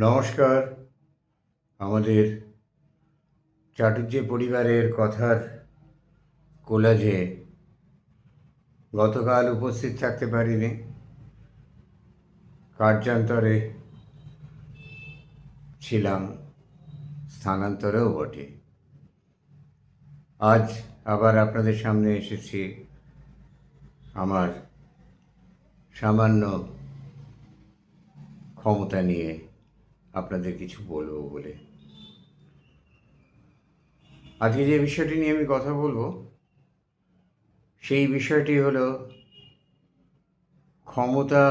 নমস্কার। আমাদের চাটুর্যে পরিবারের কথার কোলাজে গতকাল উপস্থিত থাকতে পারিনি, কার্যান্তরে ছিলাম, স্থানান্তরেও বটে। আজ আবার আপনাদের সামনে এসেছি আমার সামান্য ক্ষমতা নিয়ে আপনাদের কিছু বলবো বলে। আজকে যে বিষয়টি নিয়ে আমি কথা বলবো সেই বিষয়টি হলো ক্ষমতা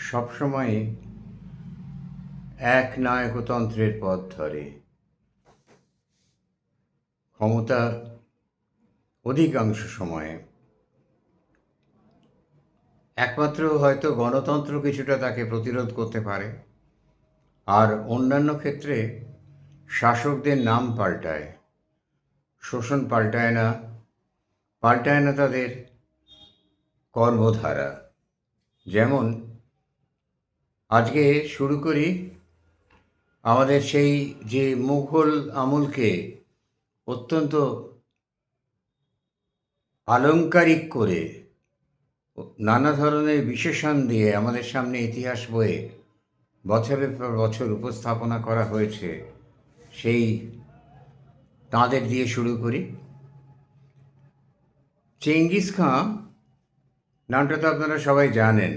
সবসময় এক নায়কতন্ত্রের পথ ধরে। ক্ষমতা অধিকাংশ সময়ে একমাত্র হয়তো গণতন্ত্র কিছুটা তাকে প্রতিরোধ করতে পারে, আর অন্যান্য ক্ষেত্রে শাসকদের নাম পাল্টায়, শোষণ পাল্টায় না তাদের কর্মধারা। যেমন আজকে শুরু করি আমাদের সেই যে মুঘল আমলকে অত্যন্ত আলংকারিক করে নানা ধরনের বিশেষণ দিয়ে আমাদের সামনে ইতিহাস বইয়ে বছরের পর বছর উপস্থাপনা করা হয়েছে, সেই তাঁদের দিয়ে শুরু করি। চেঙ্গিস খাঁ নামটা তো আপনারা সবাই জানেন।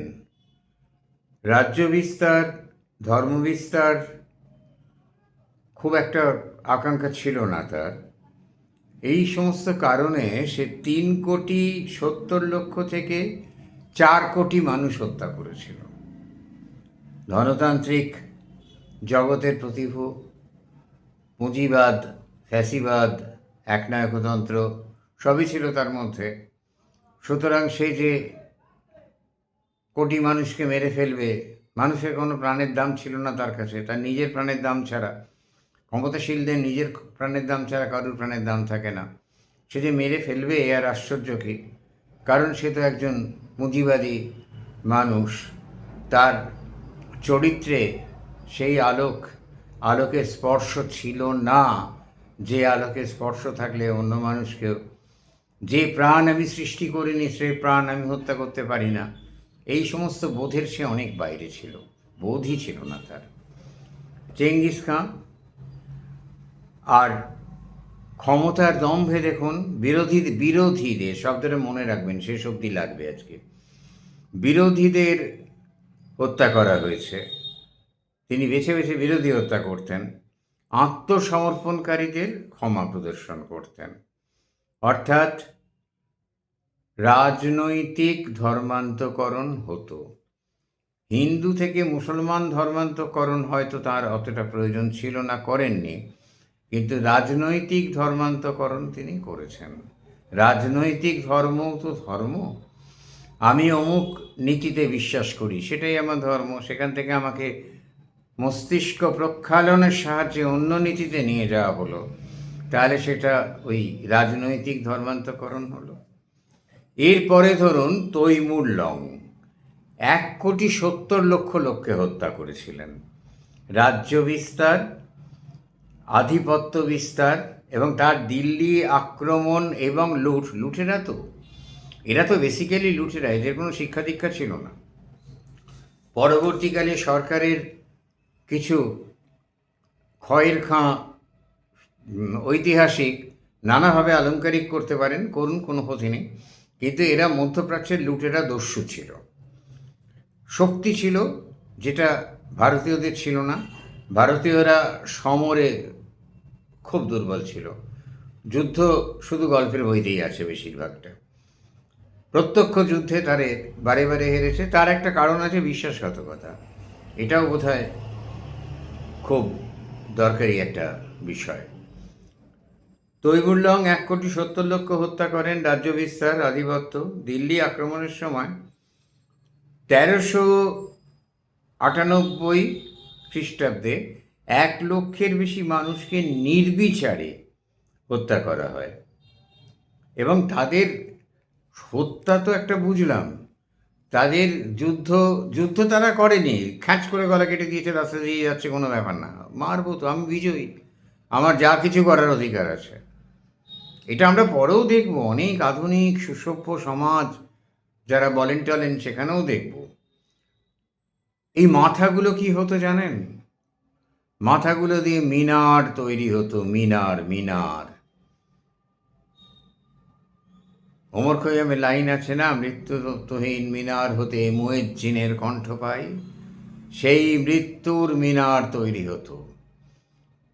রাজ্য বিস্তার, ধর্ম বিস্তার খুব একটা আকাঙ্ক্ষা ছিল না তার। এই সমস্ত কারণে সে 3,70,00,000 থেকে 4 কোটি মানুষ হত্যা করেছিল। ধনতান্ত্রিক জগতের প্রতিভূ, পুঁজিবাদ, ফ্যাসিবাদ, একনায়কতন্ত্র সবই ছিল তার মধ্যে। সুতরাং সে যে কোটি মানুষকে মেরে ফেলবে, মানুষের কোনো প্রাণের দাম ছিল না তার কাছে, তার নিজের প্রাণের দাম ছাড়া। ক্ষমতাশীলদের নিজের প্রাণের দাম ছাড়া কারুর প্রাণের দাম থাকে না। সে যে মেরে ফেলবে আর আশ্চর্য কী, কারণ সে তো একজন পুঁজিবাদী মানুষ। তার চরিত্রে সেই আলোকের স্পর্শ ছিল না, যে আলোকের স্পর্শ থাকলে অন্য মানুষকেও, যে প্রাণ আমি সৃষ্টি করিনি সে প্রাণ আমি হত্যা করতে পারি না, এই সমস্ত বোধের সে অনেক বাইরে ছিল, বোধই ছিল না তার। চেঙ্গিস খাঁ আর ক্ষমতার দম্ভে দেখুন বিরোধীদের শব্দটা মনে রাখবেন, শেষ অবধি লাগবে আজকে। বিরোধীদের হত্যা করা হয়েছে, তিনি বেছে বেছে বিরোধী হত্যা করতেন, আত্মসমর্পণকারীদের ক্ষমা প্রদর্শন করতেন। অর্থাৎ রাজনৈতিক ধর্মান্তকরণ হতো। হিন্দু থেকে মুসলমান ধর্মান্তকরণ হয়তো তার অতটা প্রয়োজন ছিল না, করেননি, কিন্তু রাজনৈতিক ধর্মান্তকরণ তিনি করেছেন। রাজনৈতিক ধর্মও তো ধর্ম। আমি অমুক নীতিতে বিশ্বাস করি, সেটাই আমার ধর্ম, সেখান থেকে আমাকে মস্তিষ্ক প্রক্ষালনের সাহায্যে অন্য নীতিতে নিয়ে যাওয়া হলো, তাহলে সেটা ওই রাজনৈতিক ধর্মান্তকরণ হলো। এরপরে ধরুন তৈমুর লং 1,70,00,000 লোককে হত্যা করেছিলেন। রাজ্য বিস্তার, আধিপত্য বিস্তার এবং তার দিল্লি আক্রমণ এবং এরা তো বেসিক্যালি লুটেরা, এদের কোনো শিক্ষা দীক্ষা ছিল না। পরবর্তীকালে সরকারের কিছু খয়ের খাঁ ঐতিহাসিক নানাভাবে আলংকারিক করতে পারেন, করুন, কোনো ক্ষতি নেই, কিন্তু এরা মধ্যপ্রাচ্যের লুটেরা দস্যু ছিল। শক্তি ছিল যেটা ভারতীয়দের ছিল না। ভারতীয়রা সমরে খুব দুর্বল ছিল। যুদ্ধ শুধু গল্পের বইতেই আছে বেশিরভাগটা। প্রত্যক্ষ যুদ্ধে তারে বারে বারে হেরেছে। তার একটা কারণ আছে, বিশ্বাসঘাতকতা। এটাও বোধহয় খুব দরকারি একটা বিষয়। তৈমুর লং 1,70,00,000 হত্যা করেন। রাজ্য বিস্তার, আধিপত্য, দিল্লি আক্রমণের সময় 1398 খ্রিস্টাব্দে 1,00,000-এর বেশি মানুষকে নির্বিচারে হত্যা করা হয়। এবং তাদের হত্যা তো একটা বুঝলাম, তাদের যুদ্ধ যুদ্ধ তারা করেনি, খ্যাঁচ করে গলা কেটে দিয়েছে, রাস্তা দিয়ে যাচ্ছে, কোনো ব্যাপার না, মারবো তো, আমি বিজয়ী, আমার যা কিছু করার অধিকার আছে। এটা আমরা পরেও দেখব, অনেক আধুনিক সুসভ্য সমাজ যারা বলেন টলেন সেখানেও দেখব। এই মাথাগুলো কি হতো জানেন? মাথাগুলো দিয়ে মিনার তৈরি হতো, মিনার মিনার। ওমর খৈয়ামের লাইন আছে না, মৃত্যুতহীন মিনার হতে মুয়েজ্জিনের কণ্ঠ পাই, সেই মৃত্যুর মিনার তৈরি হতো,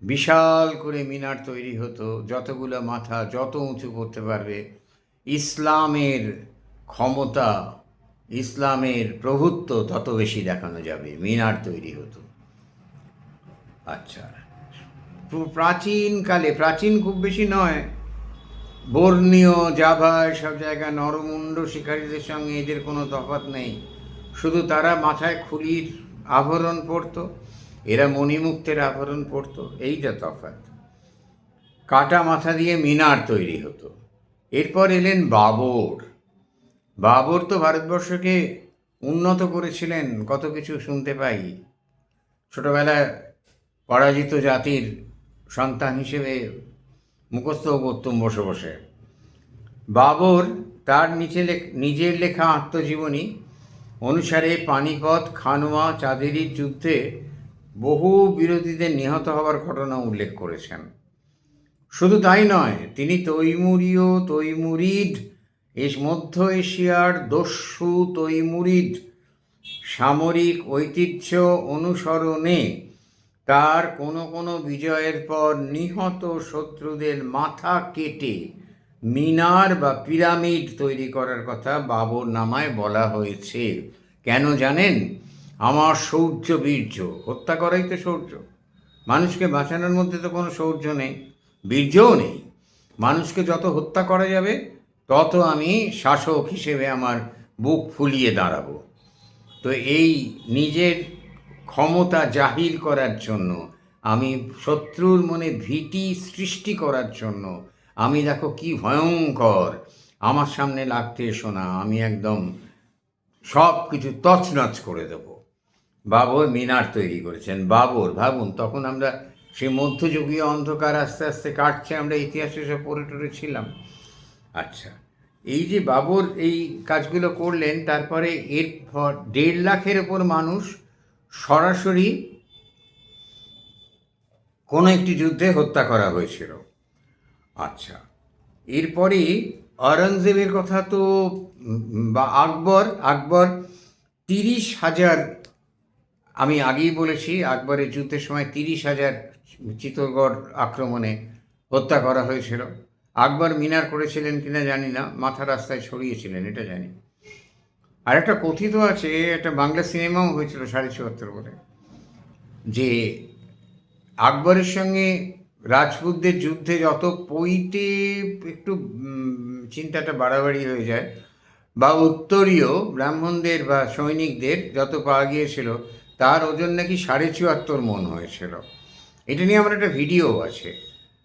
বিশাল করে মিনার তৈরি হতো, যতগুলো মাথা যত উঁচু করতে পারবে, ইসলামের ক্ষমতা, ইসলামের প্রভুত্ব তত বেশি দেখানো যাবে, মিনার তৈরি হতো। আচ্ছা, প্রাচীনকালে, প্রাচীন খুব বেশি নয়, বর্ণীয়, জাভা, সব জায়গায় নরমুণ্ড শিকারীদের সঙ্গে এদের কোনো তফাৎ নেই, শুধু তারা মাথায় খুলির আভরণ পরতো, এরা মণিমুক্তের আভরণ পরতো, এইটা তফাৎ। কাটা মাথা দিয়ে মিনার তৈরি হতো। এরপর এলেন বাবর। বাবর তো ভারতবর্ষকে উন্নত করেছিলেন, কত কিছু শুনতে পাই, ছোটবেলায় পরাজিত জাতির সন্তান হিসেবে মুখস্থ করতুম বসে বসে। বাবর তার নিজের লেখা আত্মজীবনী অনুসারে পানিপথ, খানোয়া, চাঁদেরির যুদ্ধে বহু বিরোধীদের নিহত হওয়ার ঘটনা উল্লেখ করেছেন। শুধু তাই নয়, তিনি তৈমুরিড মধ্য এশিয়ার দস্যু তৈমুরিড সামরিক ঐতিহ্য অনুসরণে তার কোনো কোনো বিজয়ের পর নিহত শত্রুদের মাথা কেটে মিনার বা পিরামিড তৈরি করার কথা বাবর নামায় বলা হয়েছে। কেন জানেন? আমার শৌর্য বীর্য, হত্যা করাই তো শৌর্য, মানুষকে বাঁচানোর মধ্যে তো কোনো শৌর্য নেই, বীর্যও নেই। মানুষকে যত হত্যা করা যাবে তত আমি শাসক হিসেবে আমার বুক ফুলিয়ে দাঁড়াবো। তো এই নিজের ক্ষমতা জাহির করার জন্য, আমি শত্রুর মনে ভীতি সৃষ্টি করার জন্য, আমি দেখো কি ভয়ঙ্কর, আমার সামনে লাগতে এসো না, আমি একদম সব কিছু তছনছ করে দেব। বাবর মিনার তৈরি করেছেন। বাবর, ভাবুন, তখন আমরা সে মধ্যযুগীয় অন্ধকার আস্তে আস্তে কাটছে, আমরা ইতিহাসে সব পড়ে টরে ছিলাম। আচ্ছা, এই যে বাবর এই কাজগুলো করলেন, তারপরে এরপর 1.5 লাখের ওপর মানুষ সরাসরি কোনো একটি যুদ্ধে হত্যা করা হয়েছিল। আচ্ছা, এরপরেই অরঙ্গজেবের কথা তো, বা আকবর 30,000, আমি আগেই বলেছি আকবরের যুদ্ধের সময় 30,000 চিত্তরগড় আক্রমণে হত্যা করা হয়েছিল। আকবর মিনার করেছিলেন কিনা জানি না, মাথা রাস্তায় ছড়িয়েছিলেন এটা জানি। আর একটা কথিত আছে, একটা বাংলা সিনেমাও হয়েছিল 74.5 বলে, যে আকবরের সঙ্গে রাজপুতদের যুদ্ধে যত পইতে একটু চিন্তাটা বাড়াবাড়ি হয়ে যায়, বা উত্তরীয় ব্রাহ্মণদের বা সৈনিকদের যত পাওয়া গিয়েছিল, তার ওজন নাকি 74.5 মণ হয়েছিল। এটা নিয়ে আমার একটা ভিডিও আছে।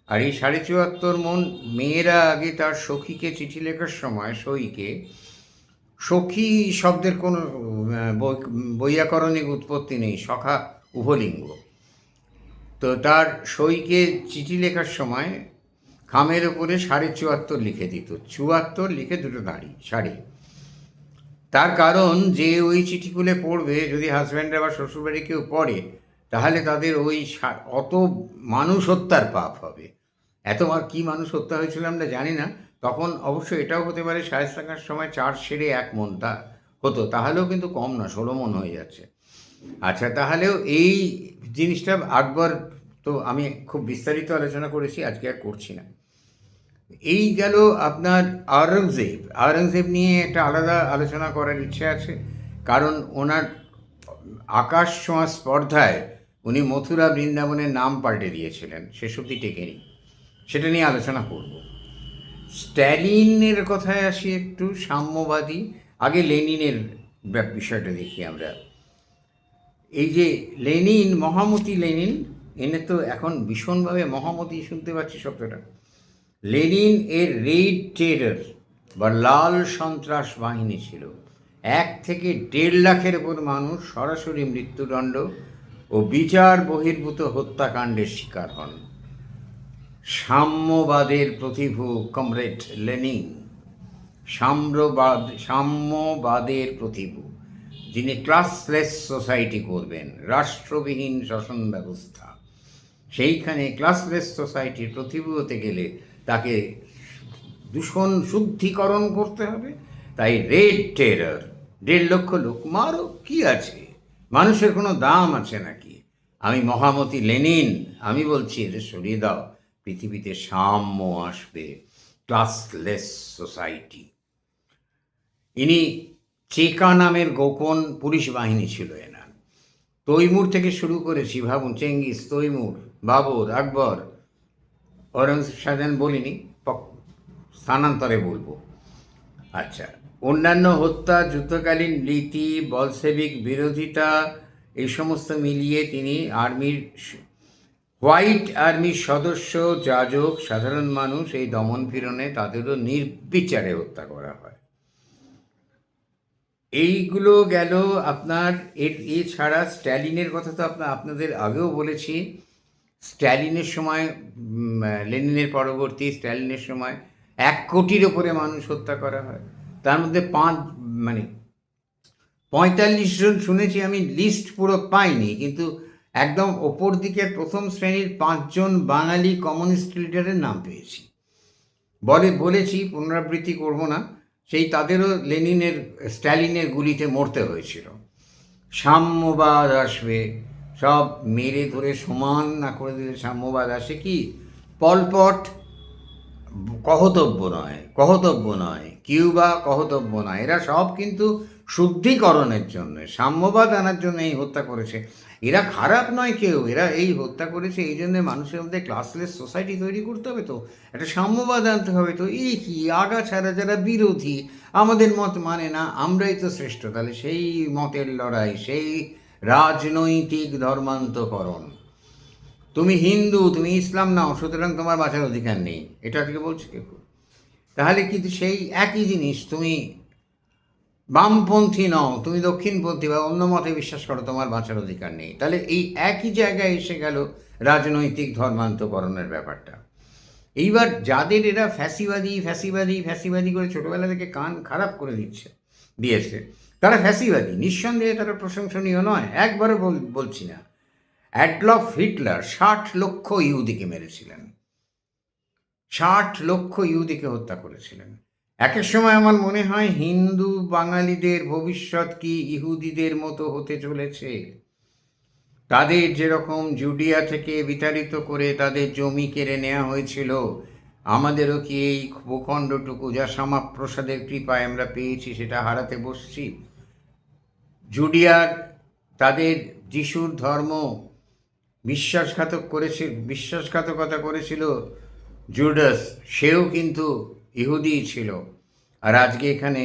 আর এই 74.5 মণ, মেয়েরা আগে তার সখীকে চিঠি লেখার সময়, সইকে, সখী শব্দের কোনো বৈয়াকরণিক উৎপত্তি নেই, সখা উভলিঙ্গ, তো তার সইকে চিঠি লেখার সময় খামের ওপরে 74.5 লিখে দিত, 74 লিখে দুটো দাঁড়ি সারি। তার কারণ, যে ওই চিঠিগুলো পড়বে, যদি হাজব্যান্ডরা বা শ্বশুরবাড়ি কেউ পড়ে, তাহলে তাদের ওই অত মানুষ হত্যার পাপ হবে। আর কি মানুষ হত্যা হয়েছিল আমরা জানি না। তখন অবশ্য এটাও হতে পারে শায়েস্তা খাঁর সময় 4 সেরে 1 মণ তা হতো, তাহলেও কিন্তু কম না, 16 মণ হয়ে যাচ্ছে। আচ্ছা, তাহলেও এই জিনিসটা আকবর, তো আমি খুব বিস্তারিত আলোচনা করেছি, আজকে আর করছি না। এই গেল আপনার আওরঙ্গজেব নিয়ে একটা আলাদা আলোচনা করার ইচ্ছে আছে, কারণ ওনার আকাশ ছোঁয়া স্পর্ধায় উনি মথুরা বৃন্দাবনের নাম পাল্টে দিয়েছিলেন, শেষ অবধি টেকেনি, সেটা নিয়ে আলোচনা করব। স্ট্যালিনের কথায় আসি একটু, সাম্যবাদী। আগে লেনিনের বিষয়টা দেখি আমরা। এই যে লেনিন, মহামতি লেনিন, এনে তো এখন ভীষণভাবে মহামতি শুনতে পাচ্ছি শব্দটা। লেনিন এর রেইড টেরর বা লাল সন্ত্রাস বাহিনী ছিল, 1 থেকে 1.5 লাখের উপর মানুষ সরাসরি মৃত্যুদণ্ড ও বিচার বহির্ভূত হত্যাকাণ্ডের শিকার হন। সাম্যবাদের প্রতিভু কমরেড লেনিন, সাম্যবাদের প্রতিভু, যিনি ক্লাসলেস সোসাইটি করবেন, রাষ্ট্রবিহীন শাসন ব্যবস্থা। সেইখানে ক্লাসলেস সোসাইটির প্রতিভু হতে গেলে তাকে দূষণ শুদ্ধিকরণ করতে হবে। তাই রেড টেরার, 1.5 লক্ষ লোক মারো, কি আছে, মানুষের কোনো দাম আছে নাকি? আমি মহামতি লেনিন, আমি বলছি এদের সরিয়ে দাও, পৃথিবীতে সাম্য আসবে, ক্লাসলেস সোসাইটি। ইনি চেকা নামের গোপন পুলিশ বাহিনী ছিল এনার। তৈমুর থেকে শুরু করেছি, ভাবুন, চেঙ্গিস, তৈমুর, বাবর, আকবর, ঔরঙ্গজেব, শাহজাহান বলিনি, স্থানান্তরে বলবো। আচ্ছা, অন্যান্য হত্যা, যুদ্ধকালীন রীতি, বলসেবিক বিরোধিতা, এই সমস্ত মিলিয়ে তিনি হোয়াইট আর্মির সদস্য, যাজক, সাধারণ মানুষ, এই দমন পীড়নে তাদেরও নির্বিচারে হত্যা করা হয়। এইগুলো গেল আপনার। এছাড়া স্ট্যালিনের কথা তো আপনাদের আগেও বলেছি। স্ট্যালিনের সময়, লেনিনের পরবর্তী স্ট্যালিনের সময় 1 কোটির ওপরে মানুষ হত্যা করা হয়। তার মধ্যে 45 জন শুনেছি আমি, লিস্ট পুরো পাইনি, কিন্তু একদম ওপর দিকের প্রথম শ্রেণীর 5 জন বাঙালি কমিউনিস্ট লিডারের নাম পেয়েছি। বলেছি, পুনরাবৃত্তি করব না, সেই তাদেরও স্ট্যালিনের গুলিতে মরতে হয়েছিল। সাম্যবাদ আসবে, সব মেরে ধরে সমান না করে দিলে সাম্যবাদ আসে কি? পলপট কহতব্য নয়, কিউবা কহতব্য নয়, এরা সব কিন্তু শুদ্ধিকরণের জন্য, সাম্যবাদ আনার জন্য এই হত্যা করেছে। এরা খারাপ নয় কেউ, এরা এই হত্যা করেছে এই জন্য মানুষের মধ্যে ক্লাসলেস সোসাইটি তৈরি করতে হবে, তো একটা সাম্যবাদ আনতে হবে। তো এই কি আগাছাড়া যারা বিরোধী, আমাদের মত মানে না, আমরাই তো শ্রেষ্ঠ, তাহলে সেই মতের লড়াই, সেই রাজনৈতিক ধর্মান্তকরণ। তুমি হিন্দু, তুমি ইসলাম নাও, সুতরাং তোমার বাঁচার অধিকার নেই, এটা থেকে বলছে কেউ। তাহলে কিন্তু সেই একই জিনিস, তুমি বামপন্থী নও, তুমি দক্ষিণপন্থী বা অন্য মতে বিশ্বাস করো, তোমার বাঁচার অধিকার নেই। তাহলে এই একই জায়গায় এসে গেল রাজনৈতিক ধর্মান্তকরণের ব্যাপারটা। এইবার যাদের এরা ফ্যাসিবাদী করে ছোটোবেলা থেকে কান খারাপ করে দিয়েছে, তারা ফ্যাসিবাদী, নিঃসন্দেহে তারা প্রশংসনীয় নয়, একবারও বলছি না। অ্যাডলফ হিটলার 60 লক্ষ ইহুদিকে মেরেছিলেন, 60 লক্ষ ইহুদিকে হত্যা করেছিলেন। এক সময় আমার মনে হয় হিন্দু বাঙালিদের ভবিষ্যৎ কি ইহুদিদের মতো হতে চলেছে? তাদের যেরকম জুডিয়া থেকে বিতাড়িত করে তাদের জমি কেড়ে নেওয়া হয়েছিল, আমাদেরও কি এই ভূখণ্ডটুকু যা শ্যামাপ্রসাদের কৃপায় আমরা পেয়েছি সেটা হারাতে বসছি? জুডিয়ার তাদের যিশুর ধর্ম বিশ্বাসঘাতকতা করেছিল জুডাস, সেও কিন্তু ইহুদি ছিল। আর আজকে এখানে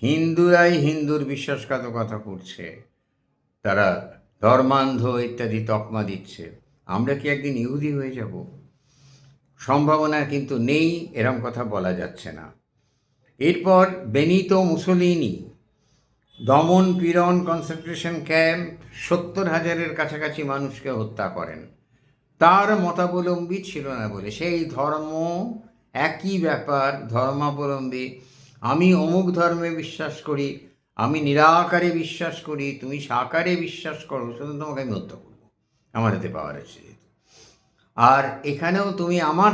হিন্দুরাই হিন্দুর বিশ্বাসঘাতকতা করছে, তারা ধর্মান্ধ ইত্যাদি তকমা দিচ্ছে। আমরা কি একদিন ইহুদি হয়ে যাব? সম্ভাবনা কিন্তু নেই, এরম কথা বলা যাচ্ছে না। এরপর বেনিতো মুসোলিনি, দমন পীড়ন, কনসেন্ট্রেশন ক্যাম্প, 70,000-এর কাছাকাছি মানুষকে হত্যা করেন। তার মতাবলম্বী ছিল না বলে, সেই ধর্ম একই ব্যাপার, ধর্মাবলম্বী। আমি অমুক ধর্মে বিশ্বাস করি, আমি নিরাকারে বিশ্বাস করি, তুমি সাকারে বিশ্বাস করো, শুধু তোমাকে আমি হত্যা করবো, আমার হাতে পাওয়ার আছে। আর এখানেও তুমি আমার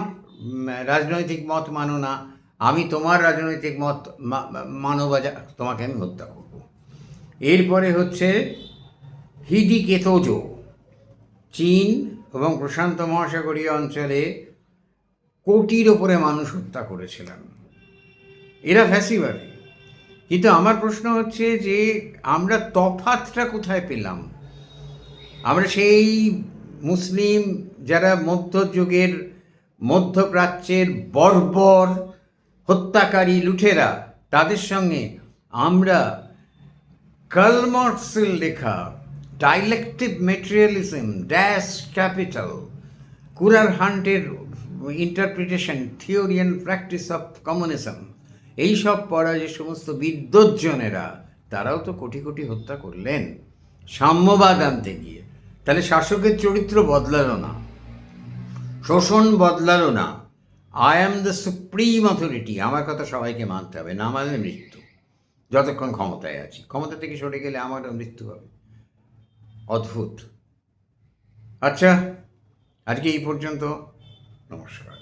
রাজনৈতিক মত মানো না, আমি তোমার রাজনৈতিক মত মানো বা তোমাকে আমি হত্যা করব। এরপরে হচ্ছে হিদিকেতোজো, চীন এবং প্রশান্ত মহাসাগরীয় অঞ্চলে কোটির ওপরে মানুষ হত্যা করেছিলেন। এরা ফ্যাসিবাদী। কিন্তু আমার প্রশ্ন হচ্ছে যে আমরা তফাৎটা কোথায় পেলাম? আমরা সেই মুসলিম যারা মধ্যযুগের মধ্যপ্রাচ্যের বর্বর হত্যাকারী লুঠেরা, তাদের সঙ্গে আমরা কার্ল মার্কসের লেখা ডাইলেকটিভ ম্যাটেরিয়ালিজম, ড্যাশ ক্যাপিটাল, কুরার হান্টের interpretation, theory and practice of communism, এইসব পড়া যে সমস্ত বিদ্বজ্জনেরা তারাও তো কোটি কোটি হত্যা করলেন সাম্যবাদ আনতে গিয়ে। তাহলে শাসকের চরিত্র বদলালো না, শোষণ বদলালো না। I am the supreme authority, আমার কথা সবাইকে মানতে হবে, না মানলে মৃত্যু। যতক্ষণ ক্ষমতায় আছি, ক্ষমতা থেকে সরে গেলে আমারও মৃত্যু হবে। অদ্ভুত। আচ্ছা, আজকে এই পর্যন্ত। নমস্কার।